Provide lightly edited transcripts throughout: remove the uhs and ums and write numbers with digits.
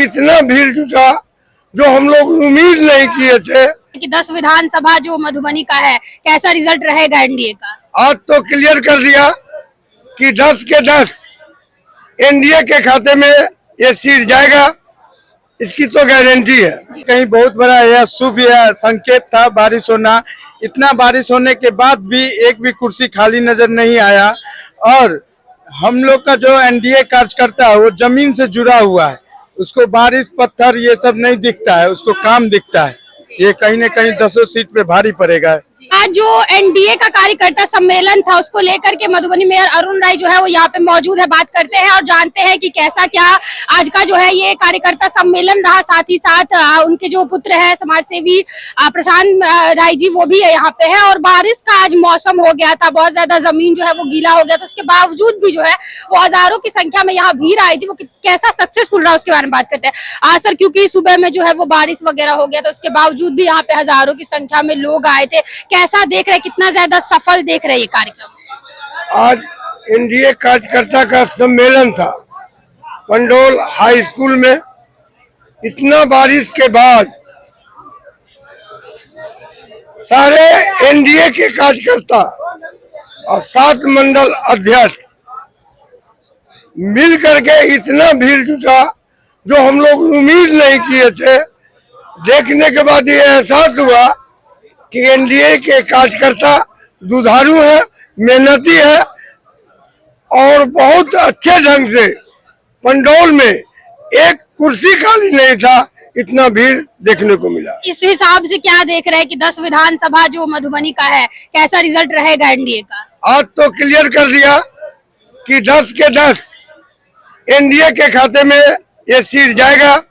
इतना भीड़ जुटा जो हम लोग उम्मीद नहीं किए थे कि 10 विधानसभा जो मधुबनी का है, कैसा रिजल्ट रहेगा एनडीए का? आज तो क्लियर कर दिया कि 10 के 10 एनडीए के खाते में ये सीट जाएगा, इसकी तो गारंटी है। कहीं बहुत बड़ा यह शुभ यह संकेत था बारिश होना। इतना बारिश होने के बाद भी एक भी कुर्सी खाली नजर नहीं आया और हम लोग का जो एनडीए कार्यकर्ता है वो जमीन से जुड़ा हुआ है। उसको बारिश पत्थर ये सब नहीं दिखता है, उसको काम दिखता है। ये कहीं न कहीं 10 सीट पे भारी पड़ेगा। आज जो एनडीए का कार्यकर्ता सम्मेलन था उसको लेकर के मधुबनी मेयर अरुण राय जो है वो यहाँ पे मौजूद है। बात करते हैं और जानते हैं कि कैसा क्या आज का जो है ये कार्यकर्ता सम्मेलन रहा। साथ ही साथ उनके जो पुत्र है समाज सेवी प्रशांत राय जी वो भी यहाँ पे है। और बारिश का आज मौसम हो गया था, बहुत ज्यादा जमीन जो है वो गीला हो गया था, उसके बावजूद भी जो है वो हजारों की संख्या में यहाँ भीड़ आई थी। वो कैसा सक्सेसफुल रहा उसके बारे में बात करते हैं सर, क्योंकि सुबह में जो है वो बारिश वगैरह हो गया था, उसके बावजूद भी यहाँ पे हजारों की संख्या में लोग आए थे। कैसा देख रहे, कितना ज्यादा सफल देख रहे ये कार्यक्रम? आज एनडीए कार्यकर्ता का सम्मेलन था पंडोल हाई स्कूल में। इतना बारिश के बाद सारे एनडीए के कार्यकर्ता और 7 मंडल अध्यक्ष मिल करके इतना भीड़ जुटा जो हम लोग उम्मीद नहीं किए थे। देखने के बाद ये एहसास हुआ कि एनडीए के कार्यकर्ता दुधारू है, मेहनती है और बहुत अच्छे ढंग से पंडौल में एक कुर्सी खाली नहीं था, इतना भीड़ देखने को मिला। इस हिसाब से क्या देख रहे हैं कि 10 विधानसभा जो मधुबनी का है, कैसा रिजल्ट रहेगा एनडीए का? आज तो क्लियर कर दिया कि 10 के 10 एनडीए के खाते में ये सीट जाएगा,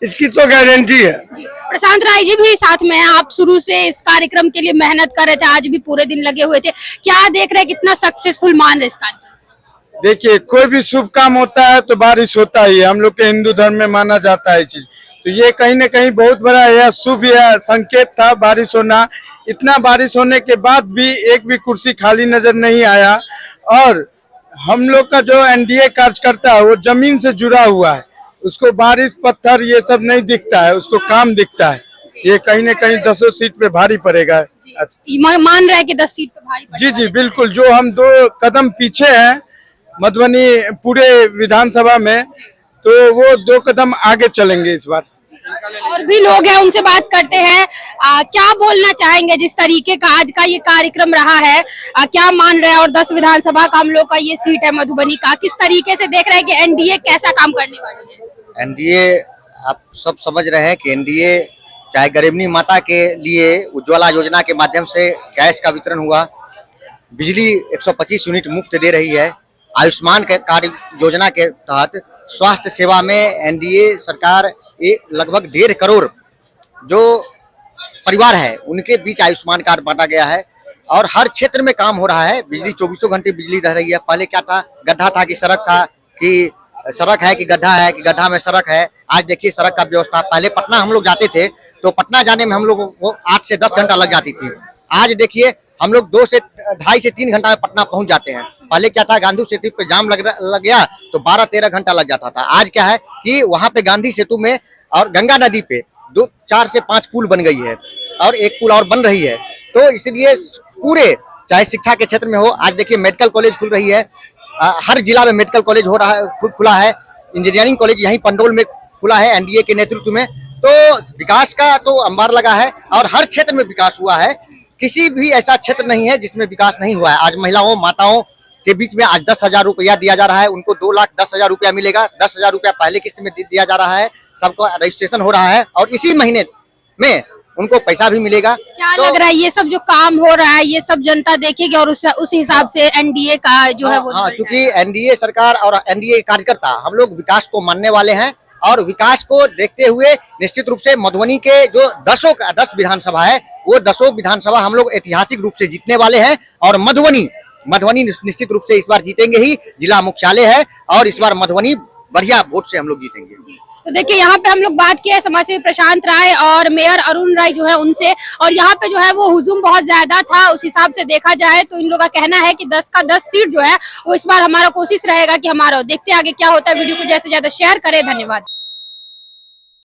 इसकी तो गारंटी है। प्रशांत राय जी भी साथ में हैं। आप शुरू से इस कार्यक्रम के लिए मेहनत कर रहे थे, आज भी पूरे दिन लगे हुए थे। क्या देख रहे हैं, कितना सक्सेसफुल मान रहे इस कार्यक्रम? देखिए, कोई भी शुभ काम होता है तो बारिश होता ही है। हम लोग के हिंदू धर्म में माना जाता है चीज। तो ये कहीं न कहीं बहुत बड़ा यह शुभ यह संकेत था बारिश होना। इतना बारिश होने के बाद भी एक भी कुर्सी खाली नजर नहीं आया और हम लोग का जो एनडीए कार्यकर्ता है वो जमीन से जुड़ा हुआ है। उसको बारिश पत्थर ये सब नहीं दिखता है, उसको काम दिखता है। ये कहीं न कहीं 10 सीट पे भारी पड़ेगा। मान रहे हैं कि 10 सीट पे भारी पड़ेगा? जी बिल्कुल। जो हम 2 कदम पीछे हैं मधुबनी पूरे विधानसभा में, तो वो 2 कदम आगे चलेंगे इस बार। और भी लोग हैं, उनसे बात करते हैं। क्या बोलना चाहेंगे जिस तरीके का आज का ये कार्यक्रम रहा है? क्या मान रहे हैं? और 10 विधानसभा का हम लोग का ये सीट है मधुबनी का, किस तरीके से देख रहे हैं कि एनडीए कैसा काम करने वाली है? एनडीए आप सब समझ रहे हैं कि एनडीए चाहे गरीबनी माता के लिए उज्ज्वला योजना के माध्यम से गैस का वितरण हुआ, बिजली 125 यूनिट मुफ्त दे रही है, आयुष्मान के कार्य योजना के तहत स्वास्थ्य सेवा में एनडीए सरकार लगभग 1.5 करोड़ जो परिवार है उनके बीच आयुष्मान कार्ड बांटा गया है और हर क्षेत्र में काम हो रहा है। बिजली 24 घंटे बिजली रह रही है। पहले क्या था, गड्ढा था कि सड़क था, कि सड़क है कि गड्ढा है, कि गड्ढा में सड़क है। आज देखिए सड़क का व्यवस्था। पहले पटना हम लोग जाते थे तो पटना जाने में हम लोग को 8 से 10 घंटा लग जाती थी। आज देखिए हम लोग 2.5 से 3 घंटा में पटना पहुंच जाते हैं। पहले क्या था, गांधी सेतु पे जाम लग गया तो 12-13 घंटा लग जाता था। आज क्या है कि वहां पे गांधी सेतु में और गंगा नदी पे 4 से 5 पुल बन गई है और एक पुल और बन रही है। तो इसलिए पूरे चाहे शिक्षा के क्षेत्र में हो, आज देखिए मेडिकल कॉलेज खुल रही है, हर जिला में मेडिकल कॉलेज हो रहा है, खुला है। इंजीनियरिंग कॉलेज यहीं पंडोल में खुला है एनडीए के नेतृत्व में। तो विकास का तो अंबार लगा है और हर क्षेत्र में विकास हुआ है। किसी भी ऐसा क्षेत्र नहीं है जिसमें विकास नहीं हुआ है। आज महिलाओं माताओं के बीच में आज 10,000 रुपया दिया जा रहा है, उनको 2,10,000 रुपया मिलेगा। 10,000 रुपया पहले किस्त में दिया जा रहा है, सबको रजिस्ट्रेशन हो रहा है और इसी महीने में उनको पैसा भी मिलेगा। क्या लग रहा है ये सब जो काम हो रहा है ये सब जनता देखेगी और उस हिसाब से एनडीए का जो है वो? हाँ, चूंकि एनडीए सरकार और एनडीए कार्यकर्ता हम लोग विकास को मानने वाले हैं और विकास को देखते हुए निश्चित रूप से मधुबनी के जो 10 विधानसभा है वो 10 विधानसभा हम लोग ऐतिहासिक रूप से जीतने वाले हैं और मधुबनी निश्चित रूप से इस बार जीतेंगे ही। जिला मुख्यालय है और इस बार मधुबनी बढ़िया वोट से हम लोग जीतेंगे। तो देखिए यहाँ पे हम लोग बात किए समाज सेवी प्रशांत राय और मेयर अरुण राय जो है उनसे, और यहाँ पे जो है वो हुजूम बहुत ज्यादा था। उस हिसाब से देखा जाए तो इन लोगों का कहना है कि 10 का 10 सीट जो है वो इस बार हमारा कोशिश रहेगा कि हमारा। देखते आगे क्या होता है। वीडियो को ज्यादा से ज्यादा शेयर करें। धन्यवाद।